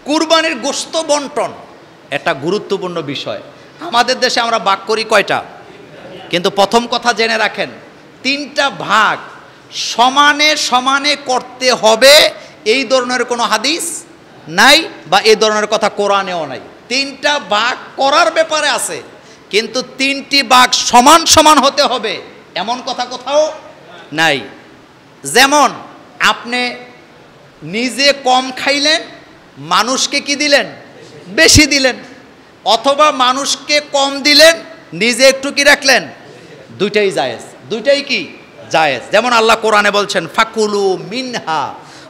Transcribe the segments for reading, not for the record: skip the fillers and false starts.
কুরবানির গোশত বন্টন একটা গুরুত্বপূর্ণ বিষয়। আমাদের দেশে আমরা ভাগ করি কয়টা? কিন্তু প্রথম কথা জেনে রাখেন, 3টা ভাগ সমানে সমানে করতে হবে এই ধরনের কোনো হাদিস নাই, বা এই ধরনের কথা কোরআনেও নাই। 3টা ভাগ করার ব্যাপারে আছে, কিন্তু 3টি ভাগ সমান সমান হতে হবে এমন কথা কোথাও নাই। যেমন আপনি নিজে কম খাইলেন, মানুষকে কি দিলেন? বেশি দিলেন। অথবা মানুষকে কম দিলেন, নিজে একটু কি রাখলেন? দুইটাই জায়েজ। দুইটাই কি জায়েজ। যেমন আল্লাহ কোরআনে বলছেন ফাকুলু মিনহা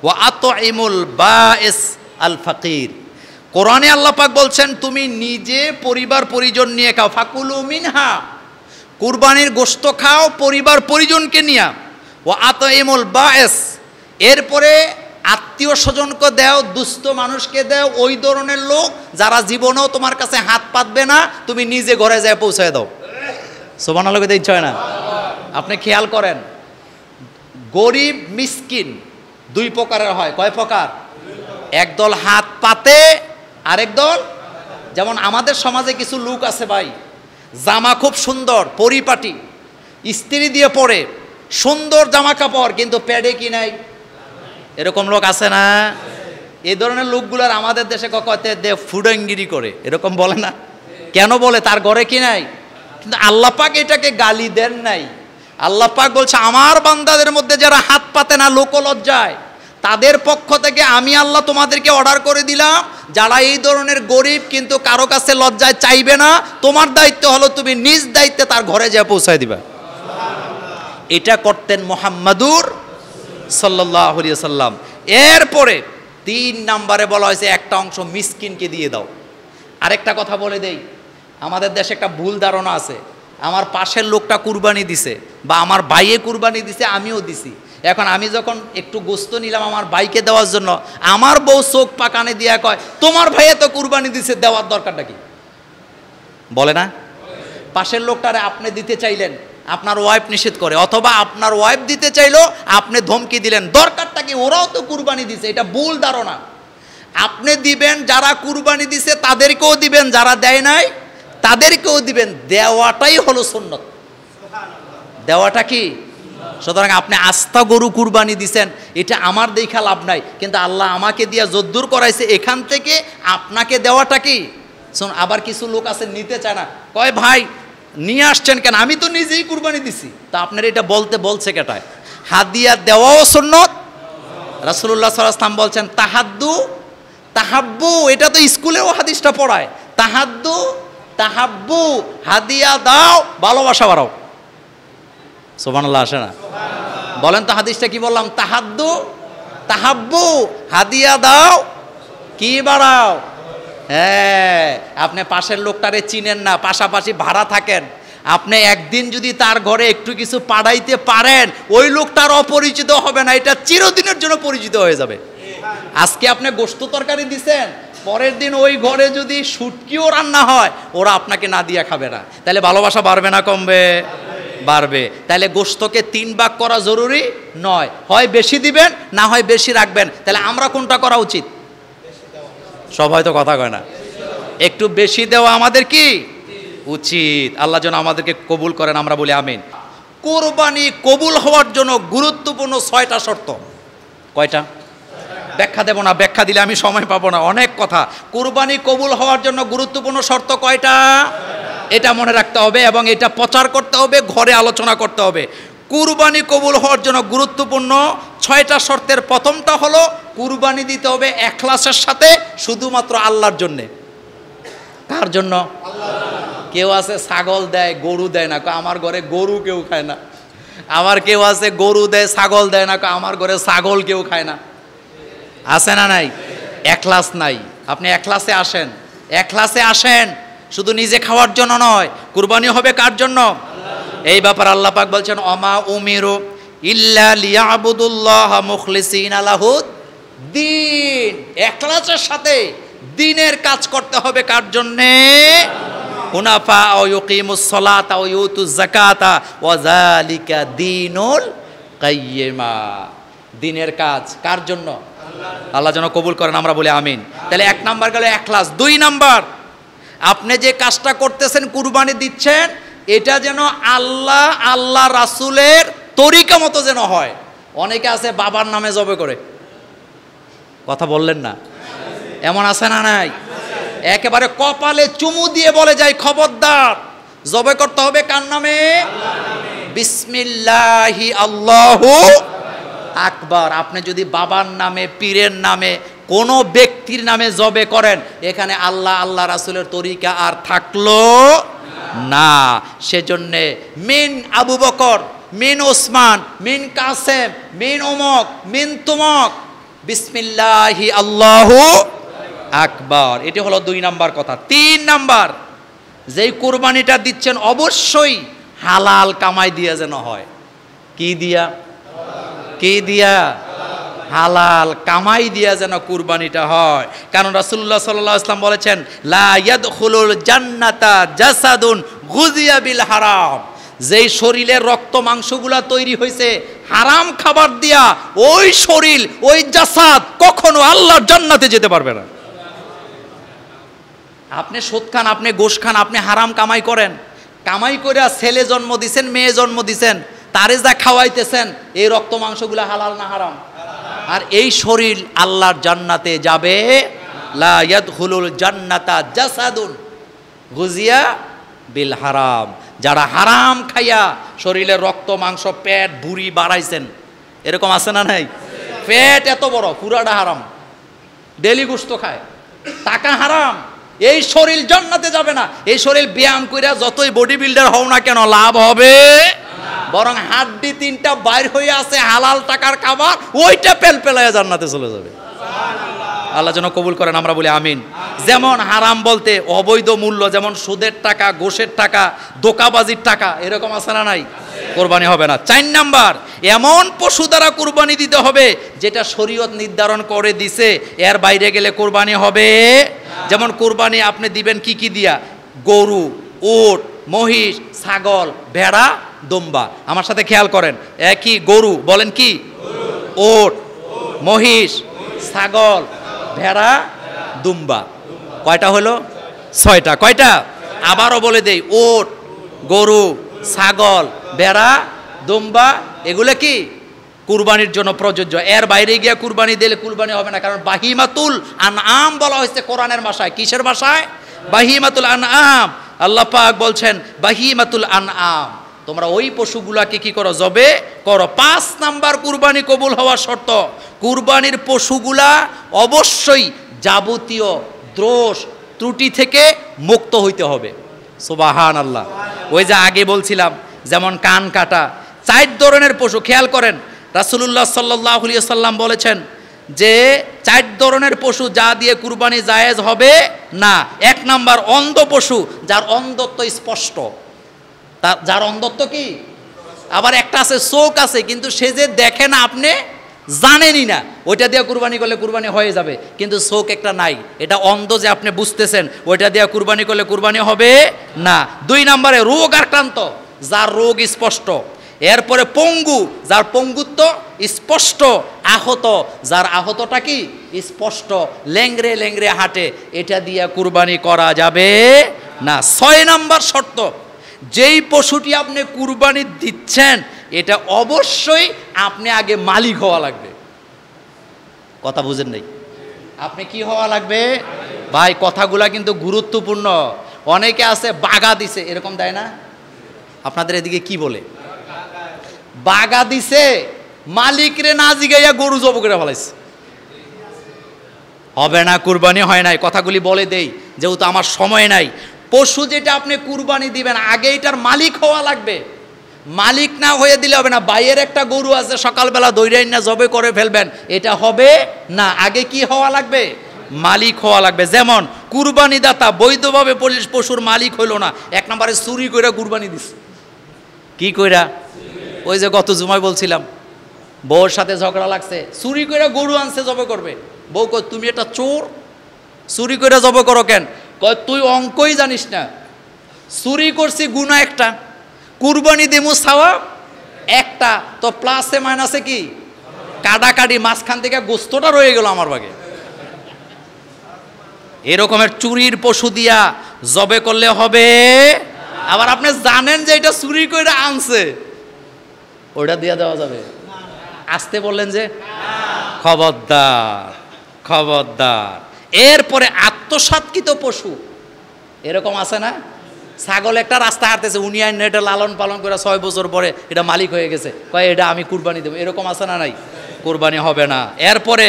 ওয়া আতইমুল বাইস আল ফাকির। কোরআনে আল্লাহ পাক বলছেন তুমি নিজে পরিবার পরিজন নিয়ে খাও। ফাকুলু মিনহা, কুরবানির গোশত খাও পরিবার পরিজনকে নিয়ে। ওয়া আতইমুল বাইস, এরপরে আত্মীয় স্বজনকে দাও, দুস্থ মানুষকে দাও, ওই ধরনের লোক যারা জীবনেও তোমার কাছে হাত পাতবে না, তুমি নিজে ঘরে যায় পৌঁছায় দাও। সুবহানাল্লাহ কইতে ইচ্ছা হয় না? আপনি খেয়াল করেন, গরিব মিসকিন 2 প্রকারের হয়। কয় প্রকার? একদল হাত পাতে, আরেক দল। যেমন আমাদের সমাজে কিছু লোক আছে ভাই, জামা খুব সুন্দর পরিপাটি, ইস্ত্রি দিয়ে পরে, সুন্দর জামা কাপড়, কিন্তু প্যাডে কি নাই। এরকম লোক আছে না? এই ধরনের লোকগুলোর আমাদের দেশে কখতে দে ফুডঙ্গিরি করে, এরকম বলে না? কেন বলে? তার ঘরে কি নাই। কিন্তু আল্লাহ পাক এটাকে গালি দেন নাই। আল্লাহ পাক বলছে আমার বান্দাদের মধ্যে যারা হাত পাতে না লোকলজ্জায়, তাদের পক্ষ থেকে আমি আল্লাহ তোমাদেরকে অর্ডার করে দিলাম, যারা এই ধরনের গরিব কিন্তু কারো কাছে লজ্জায় চাইবে না, তোমার দায়িত্ব হলো তুমি নিজ দায়িত্বে তার ঘরে যা পৌঁছায় দিবা। এটা করতেন মুহাম্মাদুর সাল্লাল্লাহু আলাইহি ওয়াসাল্লাম। এরপরে 3 নম্বরে বলা হয়েছে একটা অংশ মিসকিনকে দিয়ে দাও। আরেকটা কথা বলে দেই, আমাদের দেশে একটা ভুল ধারণা আছে, আমার পাশের লোকটা কুরবানি দিছে বা আমার ভাইয়ে কুরবানি দিছে, আমিও দিছি। এখন আমি যখন একটু গোশত নিলাম আমার ভাইকে দেওয়ার জন্য, আমার বউ চোখ পাকানে দিয়া কয় তোমার ভাইয়ে তো কুরবানি দিছে, দেওয়ার দরকারটা কি? বলে না? পাশের লোকটারে আপনি দিতে চাইলেন, আপনার ওয়াইফ নিষেধ করে, অথবা আপনার ওয়াইফ দিতে চাইলো, আপনি ধমকি দিলেন, দরকারটা কি? ওরাও তো কুরবানি দিছে। এটা ভুল ধারণা। আপনি দিবেন, যারা কুরবানি দিছে তাদেরকেও দিবেন, যারা দেয় নাই তাদেরকেও দিবেন। দেওয়াটাই হলো সুন্নত। দেওয়াটা কি? সুতরাং আপনি আস্থা গরু কুরবানি দিছেন, এটা আমার দেখা লাভ নাই, কিন্তু আল্লাহ আমাকে দিয়া যদ্দুর করাইছে, এখান থেকে আপনাকে দেওয়াটা কি? শোন, আবার কিছু লোক আছে নিতে চায় না, কয় ভাই নিয়ে আসছেন কেন? আমি তো নিজেই কুরবানি দিছি। তা আপনার এটা বলছে কেটায়? হাদিয়া দেওয়াও সুন্নত। রাসূলুল্লাহ সাল্লাল্লাহু আলাইহি ওয়াসাল্লাম বলছেন তাহাদ্দু তাহাব্বু, এটা তো স্কুলেও হাদিসটা পড়ায়। তাহাদ্দু তাহাব্বু, হাদিয়া দাও ভালোবাসা বাড়াও। সুবহানাল্লাহ আসে না? বলেন তো হাদিসটা কি বললাম? তাহাদ্দু তাহাব্বু, হাদিয়া দাও কি বাড়াও। হ্যাঁ, আপনি পাশের লোকটারে চিনেন না, পাশাপাশি ভাড়া থাকেন, আপনি একদিন যদি তার ঘরে একটু কিছু পাঠাইতে পারেন, ওই লোকটার অপরিচিত হবে না, এটা চিরদিনের জন্য পরিচিত হয়ে যাবে। আজকে আপনি গোশত তরকারি দিছেন, পরের দিন ওই ঘরে যদি শুটকিও রান্না হয়, ওরা আপনাকে না দিয়া খাবে না। তাহলে ভালোবাসা বাড়বে না কমবে? বাড়বে। তাহলে গোশতকে 3 ভাগ করা জরুরি নয়, হয় বেশি দিবেন, না হয় বেশি রাখবেন। তাহলে আমরা কোনটা করা উচিত? সব হয়তো কথা কয় না, একটু বেশি দেওয়া আমাদের কি উচিত। আল্লাহ যেন আমাদেরকে কবুল করেন, আমরা বলি আমিন। কুরবানি কবুল হওয়ার জন্য গুরুত্বপূর্ণ 6টা শর্ত। কয়টা? ব্যাখ্যা দেব না, ব্যাখ্যা দিলে আমি সময় পাবো না, অনেক কথা। কুরবানি কবুল হওয়ার জন্য গুরুত্বপূর্ণ শর্ত কয়টা? এটা মনে রাখতে হবে এবং এটা প্রচার করতে হবে, ঘরে আলোচনা করতে হবে। কুরবানি কবুল হওয়ার জন্য গুরুত্বপূর্ণ 6টা শর্তের প্রথমটা হলো কুরবানি দিতে হবে ইখলাসের সাথে, শুধুমাত্র আল্লাহর জন্যে। কার জন্য? কেউ আছে ছাগল দেয় গরু দেয় না, আমার ঘরে গরু কেউ খায় না। আমার কেউ আছে গরু দেয় ছাগল দেয় না, আমার ঘরে ছাগল কেউ খায় না। আছে না নাই? ইখলাস নাই। আপনি ইখলাসে আসেন, ইখলাসে আসেন, শুধু নিজে খাওয়ার জন্য নয়। কুরবানি হবে কার জন্য? এই ব্যাপার আল্লাহ পাক বলছেন ওমা উমিরু ইল্লা লিয়াবুদুল্লাহ মুখলিসিনা লাহুদ দ্বীন। ইখলাসের সাথে দ্বীনের কাজ করতে হবে কার জন্যে? হুনাফা ওয়া ইউকিমুস সালাতা ওয়া ইউতুজ যাকাতা ওয়া যালিকা দ্বীনুল কাইয়্যিমা। দ্বীনের কাজ কার জন্য? আল্লাহ যেন কবুল করেন, আমরা বলি আমিন। তাহলে 1 নাম্বার গেল ইখলাস। 2 নাম্বার, আপনি যে কাজটা করতেছেন, কুরবানি দিচ্ছেন, এটা যেন আল্লাহ রাসূলের তরিকা মতো যেন হয়। অনেকে আছে বাবার নামে জবে করে, কথা বললেন না, এমন আছে না নাই? একেবারে কপালে চুমু দিয়ে বলে যায় খবরদার, জবে করতে হবে কার নামে? বিসমিল্লাহি আল্লাহু আকবার। আপনি যদি বাবার নামে, পীরের নামে, কোনো ব্যক্তির নামে জবে করেন, এখানে আল্লাহ রাসূলের তরিকা আর থাকলো না। সেজন্যে মিন আবু বকর, মিন ওসমান, মিন কাসেম, মিন অমক, মিন তুমক, বিসমিল্লাহি আল্লাহু আকবার। এটি হলো 2 নাম্বার কথা। 3 নাম্বার, যেই কুরবানিটা দিচ্ছেন অবশ্যই হালাল কামাই দিয়ে যেন হয়। কি দিয়া? হালাল কামাই দিয়া যেন কুরবানিটা হয়। কারণ রাসূলুল্লাহ সাল্লাল্লাহু আলাইহি ওয়াসাল্লাম বলেছেন, লা ইয়াদখুলুল জান্নাতা জাসাদুন গুযিয়া বিল হারাম। যেই শরীরের রক্ত মাংসগুলা তৈরি হয়েছে হারাম খাবার দিয়া, ওই শরীর, ওই জাসাদ কখনো আল্লাহর জান্নাতে যেতে পারবে না। আপনি সুদ খান, আপনি গোশ খান, আপনি হারাম কামাই করেন, কামাই করে ছেলে জন্ম দিছেন, মেয়ে জন্ম দিছেন, তারে যা খাওয়াইতেছেন, এই রক্ত মাংসগুলা হালাল না হারাম? আর এই শরীর আল্লাহর জান্নাতে যাবে। লা ইয়াদখুলুল জান্নাতা জাসাদুন গুযিয়া বিল হারাম। যারা হারাম খাইয়া শরীরের রক্ত মাংস, পেট, ভুঁড়ি বাড়াইছেন, এরকম আছে না নাই? পেট এত বড়, পুরাটা হারাম, ডেলি গোশত খায়, টাকা হারাম, এই শরীর জান্নাতে যাবে না। এই শরীর ব্যায়াম কইরা যতই বডি বিল্ডার হও না কেন, লাভ হবে? বরং হাড্ডি 3টা বাইর হয়ে আছে, হালাল টাকার খাবার, ওইটা পেলপেলায় জান্নাতে চলে যাবে। আল্লাহ যেন কবুল করেন, আমরা বলি আমিন। যেমন হারাম বলতে অবৈধ মূল্য, যেমন সুদের টাকা, ঘোষের টাকা, দোকাবাজির টাকা, এরকম আছে না নাই? কোরবানি হবে না। 4 নাম্বার, এমন পশু দ্বারা কোরবানি দিতে হবে যেটা শরীয়ত নির্ধারণ করে দিছে, এর বাইরে গেলে কোরবানি হবে। যেমন কোরবানি আপনি দিবেন কি দিয়া? গরু, উট, মহিষ, ছাগল, ভেড়া, দুম্বা। আমার সাথে খেয়াল করেন, একই গরু, বলেন কি? উট, মহিষ, ছাগল, ভেড়া, দুম্বা। কয়টা হলো? 6টা। কয়টা? আবারও বলে দেই, উট, গরু, ছাগল, ভেড়া, দুম্বা, এগুলো কি কুরবানির জন্য প্রযোজ্য। এর বাইরে গিয়ে কুরবানি দিলে কুরবানি হবে না। কারণ বাহিমাতুল আনআম বলা হয়েছে কোরআনের ভাষায়। কিসের ভাষায়? বাহিমাতুল আনআম। আল্লাহ পাক বলছেন বাহিমাতুল আনআম, তোমরা ওই পশুগুলাকে কি করো? জবে করো। 5 নাম্বার কুরবানি কবুল হওয়ার শর্ত, কুরবানির পশুগুলা অবশ্যই যাবতীয় দোষ ত্রুটি থেকে মুক্ত হইতে হবে। সুবহানাল্লাহ। ওই যে আগে বলছিলাম, যেমন কান কাটা, 4 ধরনের পশু। খেয়াল করেন, রাসূলুল্লাহ সাল্লাল্লাহু আলাইহি ওয়াসাল্লাম বলেছেন যে 4 ধরনের পশু যা দিয়ে কুরবানি জায়েজ হবে না। 1 নাম্বার অন্ধ পশু, যার অন্ধত্ব স্পষ্ট, যার অন্ধত্ব কি? আবার একটা আছে চোখ আছে কিন্তু সে যে দেখে না, আপনি জানেনই না, ওইটা দিয়ে কুরবানি করলে কুরবানি হয়ে যাবে, কিন্তু চোখ একটা নাই, এটা অন্ধ যে আপনি বুঝতেছেন, ওইটা দিয়ে কুরবানি করলে কুরবানি হবে না। 2 নম্বরে রোগ আক্রান্ত, যার রোগ স্পষ্ট। এরপরে পঙ্গু, যার পঙ্গুত্ব স্পষ্ট। আহত, যার আহতটা কি স্পষ্ট, লেংরে লেংরে হাঁটে, এটা দিয়ে কুরবানি করা যাবে না। 6 নম্বর শর্ত, যেই পশুটি আপনি কুরবানি দিচ্ছেন এটা অবশ্যই আপনি আগে মালিক হওয়া লাগবে। কথা বুঝেন নাই? আপনি কি হওয়া লাগবে? ভাই কথাগুলা কিন্তু গুরুত্বপূর্ণ। অনেকে আছে বাগা দিছে, এরকম দেয় না? আপনাদের এদিকে কি বলে? বাগা দিছে, মালিকরে না জিগাইয়া গরু জব করে ফেলাইছে, হবে না, কুরবানি হয় নাই। কথাগুলি বলে দেই যেহেতু আমার সময় নাই। পশু যেটা আপনি কুরবানি দিবেন আগে এটার মালিক হওয়া লাগবে। মালিক না হয়ে দিলে হবে না। বাইরের একটা গরু আছে, সকালবেলা দৌড়াইন না জবে করে ফেলবেন, এটা হবে না। আগে কি হওয়া লাগবে? মালিক হওয়া লাগবে। যেমন কুরবানি দাতা বৈধভাবে পশুর মালিক হইল না, 1 নম্বরে চুরি কইরা কুরবানি দিছে। কি কইরা? ওই যে গত জুমায় বলছিলাম, বউর সাথে ঝগড়া লাগছে, চুরি কইরা গরু আনছে জবে করবে। বউ কয় তুমি এটা চোর, চুরি কইরা জবে করো কেন? কয় তুই অঙ্কই জানিস না, চুরি করছি গুনাহ একটা, কুরবানি দিমু সওয়াব একটা, তো প্লাসে মাইনাসে কি কাটাকাটি মাঝখান থেকে গোস্তটা রয়ে গেল আমার ভাগে। এরকমের চুরির পশু দিয়া জবে করলে হবে? আবার আপনি জানেন যে এটা চুরি করে আনছে, ওইটা দিয়া দেওয়া যাবে? আসতে বললেন যে খবরদার, খবরদার। এরপরে আত্মসাৎকৃত পশু এরকম আছে না? ছাগল একটা রাস্তা হাঁটতেছে, উনি আইন এটা লালন পালন করে 6 বছর পরে এটা মালিক হয়ে গেছে, কয় এটা আমি কুরবানি দেবো, এরকম আছে না? নাই, কুরবানি হবে না। এরপরে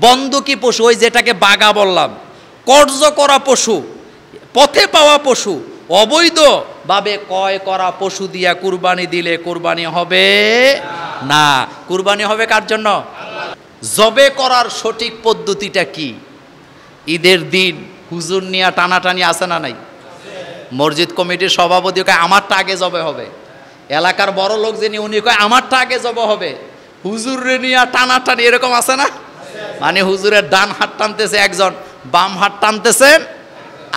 বন্ধকি পশু, ওই যেটাকে বাগা বললাম, কর্জ করা পশু, পথে পাওয়া পশু, অবৈধভাবে ক্রয় করা পশু দিয়া কুরবানি দিলে কুরবানি হবে না। কুরবানি হবে কার জন্য? জবে করার সঠিক পদ্ধতিটা কি? ঈদের দিন হুজুর নিয়ে টানাটানি আছে না নাই? মসজিদ কমিটির সভাপতি কয় আমারটা আগে জবে হবে, এলাকার বড় লোক যিনি উনি কয় আমারটা আগে জবে হবে, হুজুরে নিয়ে টানাটানি এরকম আছে না? মানে হুজুরের ডান হাত টানতেছে একজন, বাম হাত টানতেছেন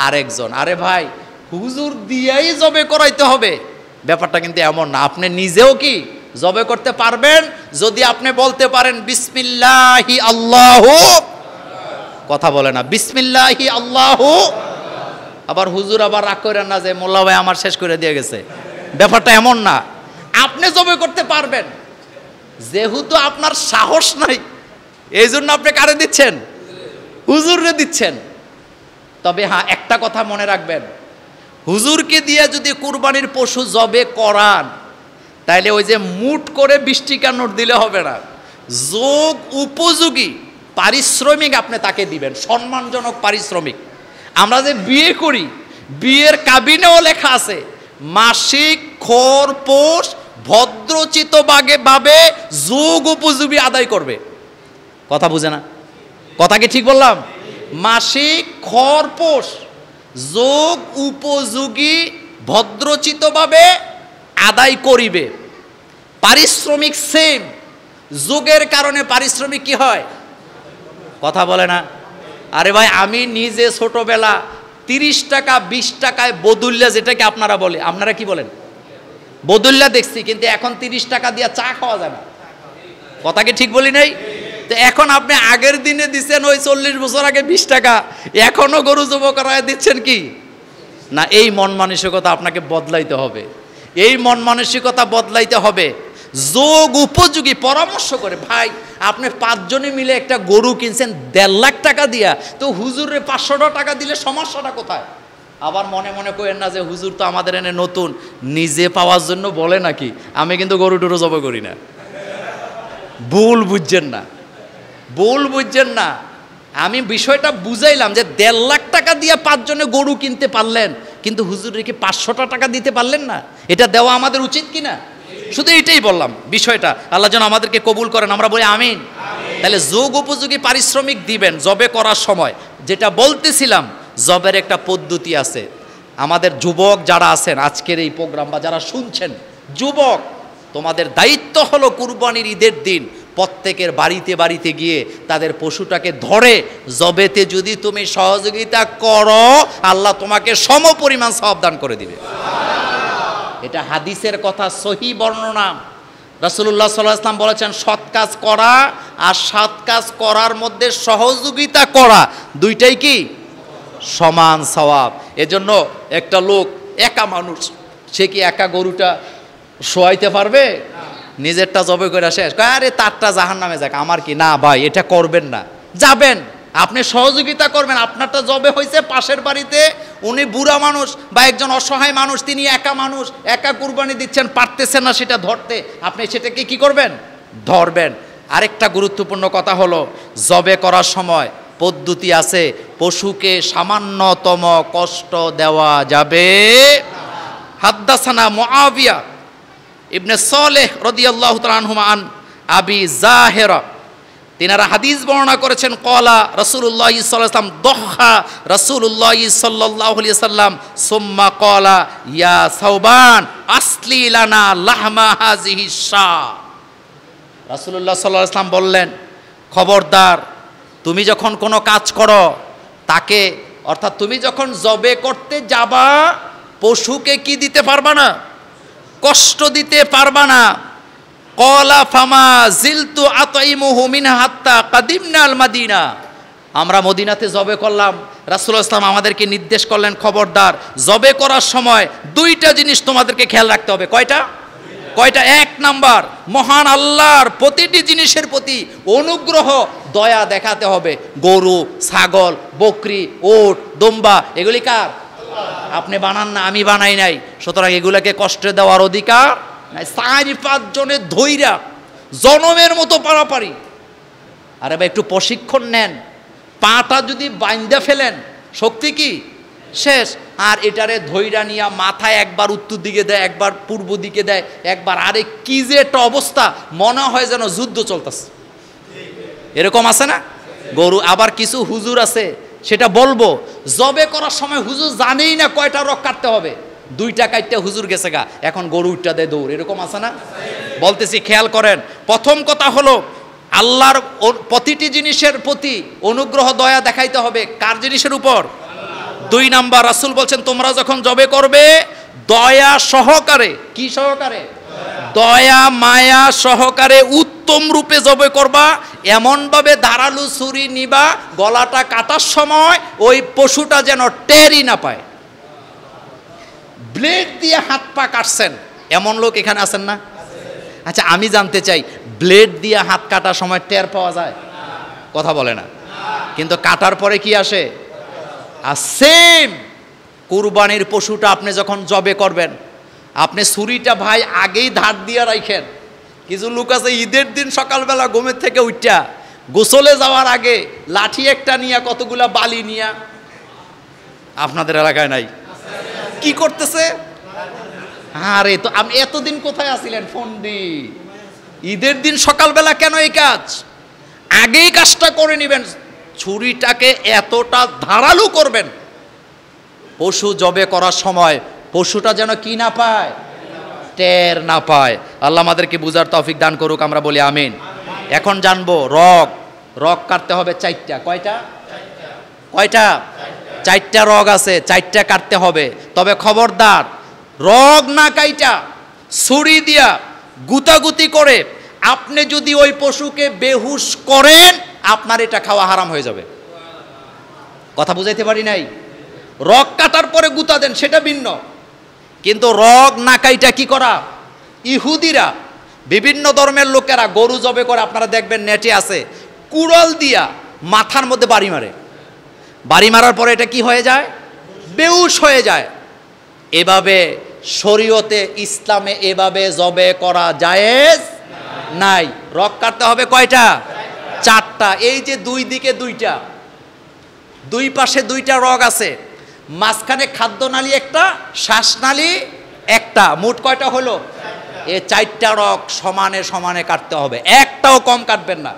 আরেকজন। আরে ভাই, হুজুর দিয়াই জবে করাইতে হবে, ব্যাপারটা কিন্তু এমন না। আপনি নিজেও কি জবে করতে পারবেন যদি আপনি বলতে পারেন বিসমিল্লাহি আল্লাহু, কথা বলে না, বিসমিল্লাহি আল্লাহু। আবার হুজুর আবার রাগ করেন না যে মোল্লা ভাই আমার শেষ করে দিয়ে গেছে, ব্যাপারটা এমন না। আপনি জবে করতে পারবেন, যেহেতু আপনার সাহস নাই এই জন্য আপনি কারে দিচ্ছেন? হুজুররে দিচ্ছেন। তবে হ্যাঁ, একটা কথা মনে রাখবেন, হুজুরকে দিয়ে যদি কুরবানির পশু জবে করান তাইলে ওই যে মুট করে 20 টাকা নোট দিলে হবে না, যোগ উপযোগী পারিশ্রমিক আপনি তাকে দিবেন, সম্মানজনক পারিশ্রমিক। আমরা যে বিয়ে করি, বিয়ের কাবিনেও লেখা আছে মাসিক খরপোশ ভদ্রচিত ভাবে যোগ উপযোগী আদায় করবে। কথা বুঝে না? কথা কি ঠিক বললাম? মাসিক খরপোশ যোগ উপযোগী ভদ্রচিতভাবে আদায় করিবে। পারিশ্রমিক সেম, যোগের কারণে পারিশ্রমিক কি হয়? কথা বলে না? আরে ভাই, আমি নিজে ছোটবেলা 30 টাকা 20 টাকায় বদুল্লা, যেটাকে আপনারা বলে, আপনারা কি বলেন? বদুল্লা দেখছি, কিন্তু এখন 30 টাকা দিয়ে চা খাওয়া যায় না। কথা কি ঠিক বলি নাই? তো এখন আপনি আগের দিনে দিচ্ছেন ওই 40 বছর আগে 20 টাকা, এখনো গরু জব করায় দিচ্ছেন কি না? এই মন মানসিকতা আপনাকে বদলাইতে হবে, এই মন মানসিকতা বদলাইতে হবে। যোগ উপযোগী পরামর্শ করে, ভাই আপনি 5 জনে মিলে একটা গরু কিনছেন 1.5 লাখ টাকা দিয়া, তো হুজুরে 500 টাকা দিলে সমস্যাটা কোথায়? আবার মনে মনে করেন না যে হুজুর তো আমাদের এনে নতুন, নিজে পাওয়ার জন্য বলে নাকি? আমি কিন্তু গরু টুরু জব করি না। ভুল বুঝছেন না, ভুল বুঝছেন না। আমি বিষয়টা বুঝাইলাম যে 1.5 লাখ টাকা দিয়ে 5 জনে গরু কিনতে পারলেন, কিন্তু হুজুরে কি 500 টাকা দিতে পারলেন না? এটা দেওয়া আমাদের উচিত কিনা? শুধু এটাই বললাম বিষয়টা। আল্লাহ যেন আমাদেরকে কবুল করেন, আমরা বলি আমিন। তাহলে যোগ উপযোগী পারিশ্রমিক দিবেন জবে করার সময়। যেটা বলতেছিলাম, জবের একটা পদ্ধতি আছে। আমাদের যুবক যারা আছেন আজকের এই প্রোগ্রাম বা যারা শুনছেন, যুবক তোমাদের দায়িত্ব হলো কুরবানির ঈদের দিন প্রত্যেকের বাড়িতে বাড়িতে গিয়ে তাদের পশুটাকে ধরে জবেতে যদি তুমি সহযোগিতা করো, আল্লাহ তোমাকে সমপরিমাণ সওয়াব দান করে দিবে। এটা হাদিসের কথা, সহি বর্ণনা। রাসূলুল্লাহ সাল্লাল্লাহু আলাইহি ওয়াসাল্লাম বলেছেন, সৎ কাজ করা আর সৎ কাজ করার মধ্যে সহযোগিতা করা দুইটাই কি সমান সওয়াব। এজন্য একটা লোক, একা মানুষ, সে কি একা গরুটা শোয়াইতে পারবে? নিজেরটা জবে করে শেষ, আরে তারটা জাহান্নামে যাক, আমার কি? না ভাই, এটা করবেন না। যাবেন, আপনি সহযোগিতা করবেন। আপনারটা জবে হয়েছে পাশের বাড়িতে, উনি বুড়া মানুষ বা একজন অসহায় মানুষ, তিনি একা মানুষ, একা কুরবানি দিচ্ছেন, পারতেছেন না সেটা ধরতে, আপনি সেটাকে কি করবেন? ধরবেন। আরেকটা গুরুত্বপূর্ণ কথা হলো, জবে করার সময় পদ্ধতি আছে, পশুকে সামান্যতম কষ্ট দেওয়া যাবে। হাদ্দাসানা মুআবিয়া ইবনে সালেহ রাদিয়াল্লাহু তাআলা আনহুমা আন আবি জাহেরা, তিনারা হাদিস বর্ণনা করেছেন, ক্বালা রাসূলুল্লাহ সাল্লাল্লাহু আলাইহি ওয়াসাল্লাম দহা রাসূলুল্লাহ সাল্লাল্লাহু আলাইহি ওয়াসাল্লাম সুম্মা ক্বালা ইয়া সাওবান আসলি লানা লাহমা হাযিহি শাহ। রাসূলুল্লাহ সাল্লাল্লাহু আলাইহি ওয়াসাল্লাম বললেন, খবরদার, তুমি যখন কোনো কাজ করো তাকে, অর্থাৎ তুমি যখন জবে করতে যাবা, পশুকে কি দিতে পারবা না? কষ্ট দিতে পারবা না। ক্বালা ফামা জিলতু আতাইমুহু মিনহা হাত্তা কাদিমনা আল মাদিনা। আমরা মদিনাতে জবে করলাম, রাসূলুল্লাহ সাল্লাল্লাহু আলাইহি ওয়াসাল্লাম আমাদেরকে নির্দেশ করলেন, খবরদার জবে করার সময় দুইটা জিনিস তোমাদেরকে খেয়াল রাখতে হবে। কয়টা? কয়টা? এক নাম্বার, মহান আল্লাহর প্রতিটি জিনিসের প্রতি অনুগ্রহ দয়া দেখাতে হবে। গরু, ছাগল, বকরি, ওট, দম্বা এগুলি কার? আপনি বানান না, আমি বানাই নাই, সুতরাং এগুলাকে কষ্ট দেওয়ার অধিকার নাই। 4-5 জনের ধৈর্য জনমের মতো পারাপারি। আরে ভাই একটু প্রশিক্ষণ নেন, পাটা যদি বাইন্দা ফেলেন শক্তি কি শেষ। আর এটারে ধৈর্য নিয়া মাথায় একবার উত্তর দিকে দেয়, একবার পূর্ব দিকে দেয়, একবার আরে কি যে একটা অবস্থা, মনে হয় যেন যুদ্ধ চলতেছে। এরকম আছে না? গরু আবার কিছু হুজুর আছে, সেটা বলবো, জবে করার সময় হুজুর জানেই না কয়টা রক কাটতে হবে, 2টা কাটতে হুজুর গেছে গা, এখন গরু উঠটা দেয় দৌড়। এরকম আছে না? বলতেছি খেয়াল করেন। প্রথম কথা হলো আল্লাহর প্রতিটি জিনিসের প্রতি অনুগ্রহ দয়া দেখাইতে হবে। কার জিনিসের উপর? 2 নাম্বার, রাসূল বলছেন তোমরা যখন জবে করবে দয়া সহকারে, কি সহকারে? দয়া মায়া সহকারে উত্তম রূপে জবে করবা। এমনভাবে ধারালো ছুরি নিবা, গলাটা কাটার সময় ওই পশুটা যেন টেরই না পায়। ব্লেড দিয়ে হাত পা কাটছেন এমন লোক এখানে আছেন না? আচ্ছা আমি জানতে চাই, ব্লেড দিয়ে হাত কাটার সময় টের পাওয়া যায়? কথা বলে না। কিন্তু কাটার পরে কি আসে? আর সেম কুরবানির পশুটা আপনি যখন জবে করবেন, আপনি ছুরিটা ভাই আগেই ধার দিয়ে রাখেন। কিছু লোক আছে ঈদের দিন সকালবেলা ঘুমের থেকে উঠা গোসলে যাওয়ার আগে লাঠি একটা নিয়ে, কতগুলা বালি নিয়ে, আপনাদের এলাকায় নাই? কি করতেছে? আরে তো আপনি এতদিন কোথায় আছিলেন? ফোন দি। ঈদের দিন সকালবেলা কেন এই কাজ? আগেই কাজটা করে নেবেন, ছুরিটাকে এতটা ধারালো করবেন পশু জবে করার সময় পশুটা যেন কি না পায়? টের না পায়। আল্লাহ আমাদেরকে বুঝার তৌফিক দান করুক, আমরা বলি আমিন। এখন জানবো রগ। রগ কাটতে হবে 4টা। কয়টা? কয়টা? 4টা রগ আছে, 4টা কাটতে হবে। তবে খবরদার, রগ না কাইটা ছুরি দিয়া গুতাগুতি করে আপনি যদি ওই পশুকে বেহুশ করেন, আপনার এটা খাওয়া হারাম হয়ে যাবে। কথা বুঝাইতে পারি নাই? রগ কাটার পরে গুতা দেন সেটা ভিন্ন, কিন্তু রগ না কাইটা কি করা? ইহুদিরা, বিভিন্ন ধর্মের লোকেরা গরু জবে করে, আপনারা দেখবেন নেটে আছে, কুড়াল দিয়া মাথার মধ্যে বাড়ি মারে। বাড়ি মারার পরে এটা কি হয়ে যায়? বেহুশ হয়ে যায়। এভাবে শরীয়তে ইসলামে এভাবে জবে করা জায়েজ নাই। রগ কাটতে হবে কয়টা? 4টা। এই যে 2 দিকে 2টা, 2 পাশে 2টা রগ আছে, মাঝখানে খাদ্যনালী একটা, শ্বাসনালী একটা, মোট কয়টা হলো? এই 4টা রগ সমানে সমানে কাটতে হবে, একটাও কম কাটবেন না।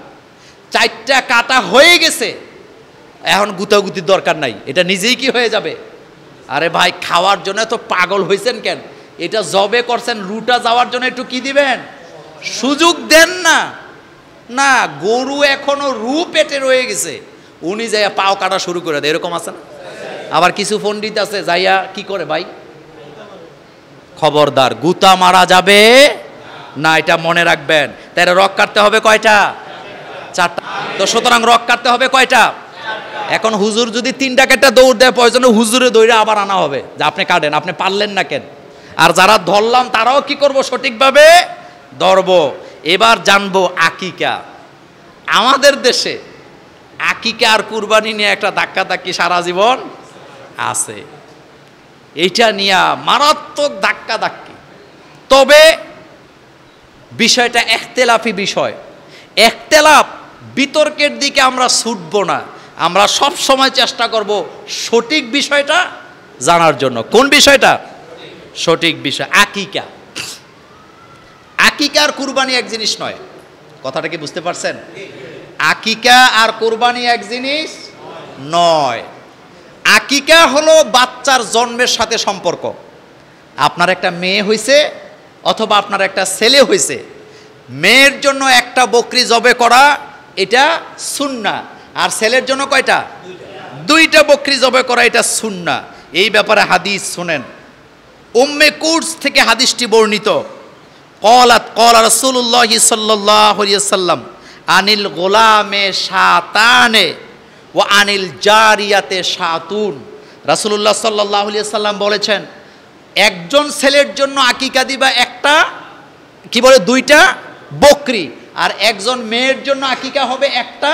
4টা কাটা হয়ে গেছে, এখন গুতাগুতির দরকার নাই, এটা নিজেই কি হয়ে যাবে। আরে ভাই খাওয়ার জন্য তো পাগল হয়েছেন কেন? এটা জবে করছেন, রুটা যাওয়ার জন্য একটু কি দিবেন? সুযোগ দেন না। না, গরু এখনো রু পেটে রয়ে গেছে, উনি যাইয়া পাও কাটা শুরু করে দেয়, এরকম আছে না? আবার কিছু পণ্ডিত আছে যাইয়া কি করে ভাই, খবরদার গুতা মারা যাবে না, এটা মনে রাখবেন। তাই রগ কাটতে হবে কয়টা? 4টা। তো সুতরাং রগ কাটতে হবে কয়টা? এখন হুজুর যদি 3টা কেটে দৌড় দেয়, প্রয়োজনে হুজুরে দৌড়ে আবার আনা হবে যে আপনি কাটেন, আপনি পারলেন না কেন। আর যারা ধরলাম তারাও কি করব? সঠিকভাবে ধরব। এবার জানবো আকিকা। আমাদের দেশে আকিকা আর কুরবানি নিয়ে একটা ধাক্কাধাক্কি সারা জীবন আছে, এইটা নিয়ে মারাত্মক ধাক্কাধাক্কি। তবে বিষয়টা এখতেলাফি বিষয়, এখতেলাফ বিতর্কের দিকে আমরা ছুটবো না, আমরা সব সময় চেষ্টা করব সঠিক বিষয়টা জানার জন্য। কোন বিষয়টা? সঠিক বিষয়। আকিকা। আকিকা আর কুরবানি এক জিনিস নয়, কথাটা কি বুঝতে পারছেন? আকিকা আর কুরবানি এক জিনিস নয়। আকিকা হলো বাচ্চার জন্মের সাথে সম্পর্ক। আপনার একটা মেয়ে হয়েছে অথবা আপনার একটা ছেলে হয়েছে, মেয়ের জন্য একটা বকরি জবে করা এটা সুন্নাহ, আর ছেলের জন্য কয়টা? 2টা বকরি জবে করা এটা সুন্নাহ। এই ব্যাপারে হাদিস শুনেন, উম্মে কুরস থেকে হাদিসটি বর্ণিত। ক্বালাত ক্বালা রাসূলুল্লাহি সাল্লাল্লাহু আলাইহি ওয়াসাল্লাম আনিল গোলামে শাতানে ওয়া আনিল জারিয়াতে শাতুন। রাসূলুল্লাহ সাল্লাল্লাহু আলাইহি ওয়াসাল্লাম বলেছেন, একজন ছেলের জন্য আকিকা দিবা একটা, কি বলে, দুইটা বকরি, আর একজন মেয়ের জন্য আকিকা হবে একটা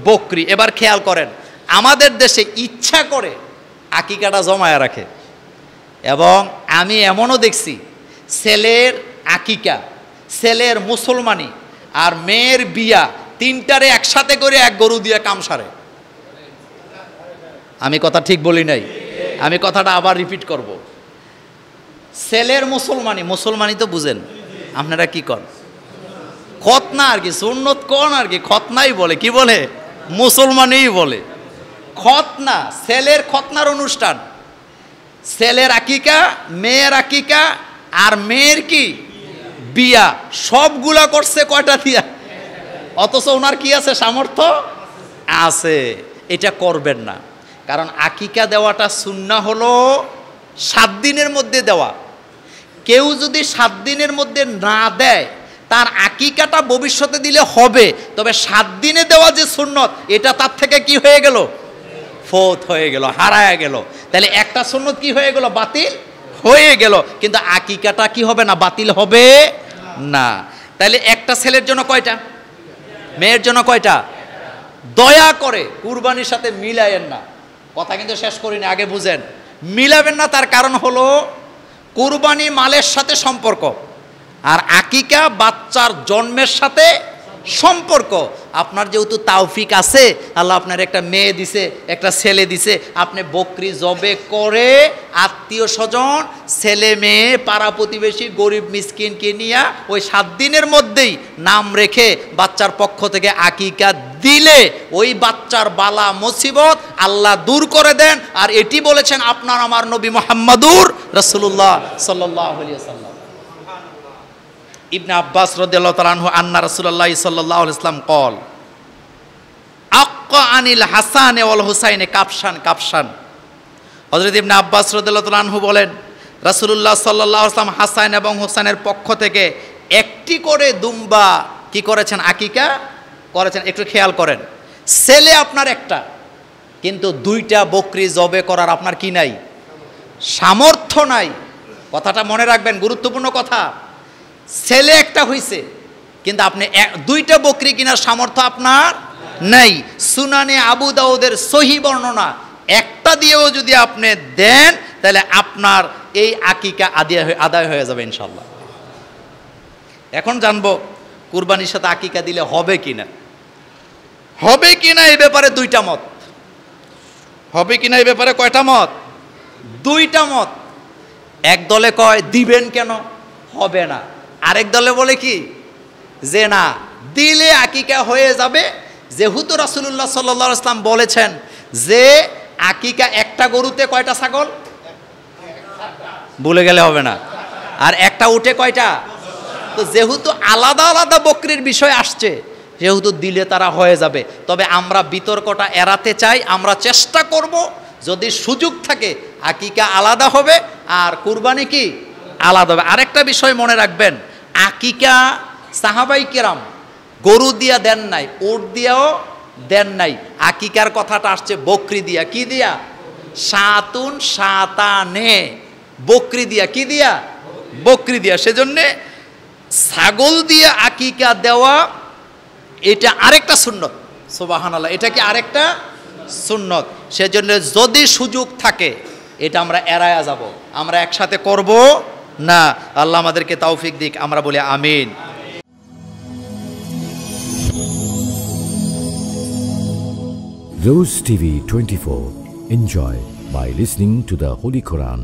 বকরি। এবার খেয়াল করেন, আমাদের দেশে ইচ্ছা করে আকিকাটা জমায়া রাখে, এবং আমি এমনও দেখছি ছেলের আকিকা, ছেলের মুসলমানি আর মেয়ের বিয়া তিনটারে একসাথে করে এক গরু দিয়ে কাম সারে। আমি কথা ঠিক বলি নাই, আমি কথাটা আবার রিপিট করব। ছেলের মুসলমানি, মুসলমানি তো বুঝেন আপনারা, কি কন, খতনা আর কি, সুন্নত কোন আর কি, খতনাই বলে, কি বলে, মুসলমানই বলে খতনা। ছেলের খতনার অনুষ্ঠান, ছেলের আকিকা, মেয়ের আকিকা, আর মেয়ের কি বিয়া, সবগুলা করছে কয়টা দিয়া, অথচ ওনার কি আছে, সামর্থ্য আছে। এটা করবেন না, কারণ আকিকা দেওয়াটা সুন্নাহ হলো 7 দিনের মধ্যে দেওয়া। কেউ যদি 7 দিনের মধ্যে না দেয়, তার আকিকাটা ভবিষ্যতে দিলে হবে, তবে 7 দিনে দেওয়া যে সুন্নত, এটা তার থেকে কি হয়ে গেল, ফৌত হয়ে গেল, হারায় গেল। তাহলে একটা সুন্নত কি হয়ে গেল, বাতিল হয়ে গেল, কিন্তু আকিকাটা কি হবে না, বাতিল হবে না। তাহলে একটা ছেলের জন্য কয়টা, মেয়ের জন্য কয়টা? দয়া করে কুরবানির সাথে মিলায়েন না। কথা কিন্তু শেষ করিনি, আগে বুঝেন। মিলাবেন না, তার কারণ হলো কুরবানি মালের সাথে সম্পর্ক, আর আকিকা বাচ্চার জন্মের সাথে সম্পর্ক। আপনার যেহেতু তাওফিক আছে, আল্লাহ আপনার একটা মেয়ে দিছে, একটা ছেলে দিছে, আপনি বকরি জবে করে আত্মীয় স্বজন, ছেলে মেয়ে, পাড়া প্রতিবেশী, গরিব মিসকিনকে নিয়ে ওই 7 দিনের মধ্যেই নাম রেখে বাচ্চার পক্ষ থেকে আকিকা দিলে ওই বাচ্চার বালা মুসিবত আল্লাহ দূর করে দেন। আর এটি বলেছেন আপনার আমার নবী মুহাম্মদুর রাসূলুল্লাহ সাল্লাল্লাহু আলাইহি ওয়াসাল্লাম। ইবনে আব্বাস রাদিয়াল্লাহু তাআলা আনহু আন্না রাসূলুল্লাহ সাল্লাল্লাহু আলাইহি ওয়াসাল্লাম কল আক্কা আনিল হাসান ওয়াল হুসাইন কাবশান কাবশান। হযরত ইবনে আব্বাস রাদিয়াল্লাহু তাআলা আনহু বলেন, রাসূলুল্লাহ সাল্লাল্লাহু আলাইহি ওয়াসাল্লাম হাসান এবং হুসাইনের পক্ষ থেকে একটি করে দুম্বা কি করেছেন, আকিকা করেছেন। একটু খেয়াল করেন, ছেলে আপনার একটা, কিন্তু 2টা বকরি জবে করার আপনার কি নাই, সামর্থ্য নাই। কথাটা মনে রাখবেন, গুরুত্বপূর্ণ কথা। ছেলে একটা হইছে, কিন্তু আপনি 2টা বকরি কেনার সামর্থ্য আপনার নাই। সুনানে আবু দাউদের সহিহ বর্ণনা, একটা দিয়েও যদি আপনি দেন, তাহলে আপনার এই আকিকা আদায় হয়ে যাবে ইনশাল্লাহ। এখন জানবো কুরবানির সাথে আকিকা দিলে হবে কিনা। হবে কিনা এই ব্যাপারে 2টা মত। হবে কিনা এই ব্যাপারে কয়টা মত? 2টা মত। এক দলে কয় দিবেন কেন, হবে না। আরেক দলে বলে কি, যে না, দিলে আকিকা হয়ে যাবে। যেহেতু রাসূলুল্লাহ সাল্লাল্লাহু আলাইহি ওয়াসাল্লাম বলেছেন যে আকিকা একটা গরুতে কয়টা ছাগল, ভুলে গেলে হবে না, আর একটা উঠে কয়টা। তো যেহেতু আলাদা আলাদা বকরির বিষয় আসছে, যেহেতু দিলে তারা হয়ে যাবে। তবে আমরা বিতর্কটা এড়াতে চাই, আমরা চেষ্টা করব যদি সুযোগ থাকে আকিকা আলাদা হবে আর কুরবানি কি আলাদা হবে। আরেকটা বিষয় মনে রাখবেন, আকিকা সাহাবাই কেরাম গরু দিয়া দেন নাই, উট দিয়াও দেন নাই। আকিকার কথাটা আসছে বকরি দিয়া। কি দিয়া? শাতুন শাতানে, বকরি দিয়া। কি দিয়া? বকরি দিয়া। সেজন্যে ছাগল দিয়ে আকিকা দেওয়া এটা আরেকটা সুন্নত। সুবহানাল্লাহ, এটা কি আরেকটা সুন্নত। সেজন্য যদি সুযোগ থাকে এটা আমরা এড়ায়া যাব, আমরা একসাথে করব না। আল্লাহ আমাদেরকে তৌফিক দিক, আমরা বলি আমিন। Rose TV 24. Enjoy by listening to the Holy Quran.